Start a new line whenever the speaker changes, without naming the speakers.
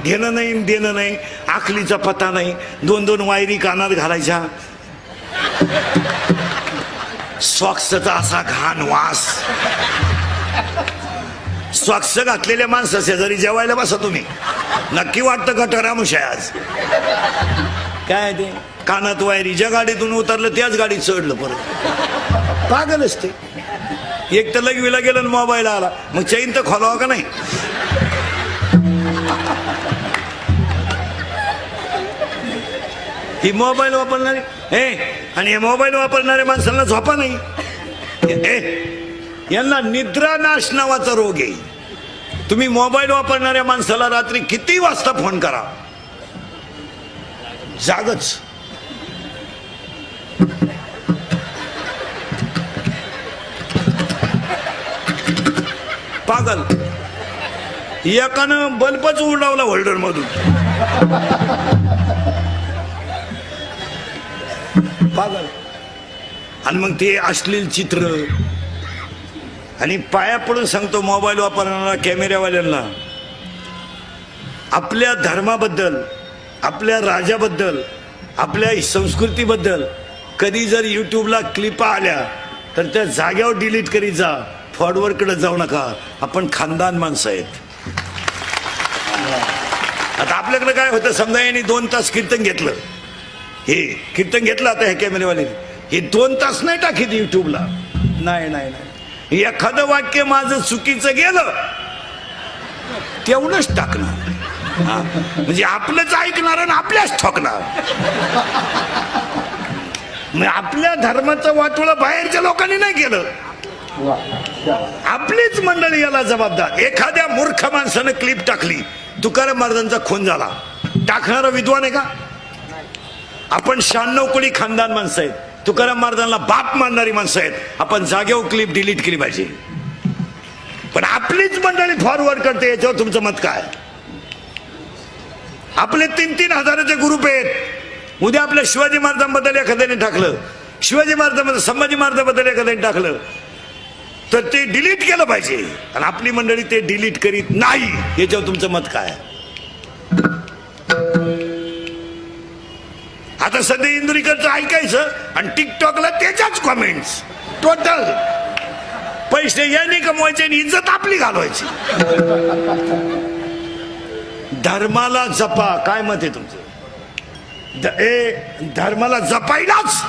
घेणं नाही देणं नाही, आखलीचा पत्ता नाही, 2-2 वायरी कानात घालायच्या, सॉक्सचा असा घाण वास. सॉक्स घातलेल्या माणसं शेजारी जेवायला बसा तुम्ही, नक्की वाटतं गटरामुश आहे आज. काय ते कानात वायरी, ज्या गाडीतून उतरलं त्याच गाडीत चढलं परत. पागलच ते. एक तर लगवीला गेलं आणि मोबाईल आला, मग चैन तर खोलावा का नाही. ही मोबाईल वापरणारे आणि हे मोबाईल वापरणाऱ्या माणसांना झोपा नाही. यांना निद्रानाश नावाचा रोग आहे. तुम्ही मोबाईल वापरणाऱ्या माणसाला रात्री किती वाजता फोन करा, जागच. पागल. एकानं बल्बच उडावला होल्डर मधून. पागल. आणि मग ते अश्लील चित्र. आणि पाया पडून सांगतो मोबाईल वापरणाऱ्या कॅमेऱ्यावाल्यांना, आपल्या धर्माबद्दल, आपल्या राजाबद्दल, आपल्या संस्कृतीबद्दल कधी जर यूट्यूबला क्लिपा आल्या तर त्या जाग्यावर डिलीट करीत जा. फॉरवर्डकडे जाऊ नका. आपण खानदान माणसं आहेत. आता आपल्याकडे काय होतं, समजा यांनी 2 तास कीर्तन घेतलं, हे कीर्तन घेतलं, आता हे कॅमेरेवाले हे 2 तास नाही टाकीत यूट्यूबला. नाही नाही नाही, एखादं वाक्य माझं चुकीचं गेलं तेवढंच टाकणार. म्हणजे आपलंच ऐकणार आणि आपल्याच ठोकणार. आपल्या धर्माचं वाटोळं बाहेरच्या लोकांनी नाही केलं, आपलीच मंडळी याला जबाबदार. एखाद्या मूर्ख माणसानं क्लिप टाकली, तुकाराम महाराजांचा खून झाला, टाकणारा विद्वान आहे का? आपण 96 कोटी खानदान माणसं आहेत, तुकाराम महाराजांना बाप मानणारी माणसं आहेत. आपण जागेवर क्लिप डिलीट केली पाहिजे. पण आपलीच मंडळी फॉरवर्ड करते, याच्यावर तुमचं मत काय? आपले 3-3 हजाराचे ग्रुप आहेत. उद्या आपल्या शिवाजी महाराजांबद्दल एखाद्याने टाकलं, शिवाजी महाराजांबद्दल, संभाजी महाराजांबद्दल एखाद्याने टाकलं, तर ते डिलीट केलं पाहिजे. आणि आपली मंडळी ते डिलीट करीत नाही, याच्यावर तुमचं मत काय? आता सध्या इंदुरीकरचं ऐकायचं आणि टिकटॉकला त्याच्याच कॉमेंट्स. टोटल पैसे यांनी कमवायचे आणि इज्जत आपली घालवायची. धर्माला जपा. काय मत आहे तुमचं? धर्माला जपायलाच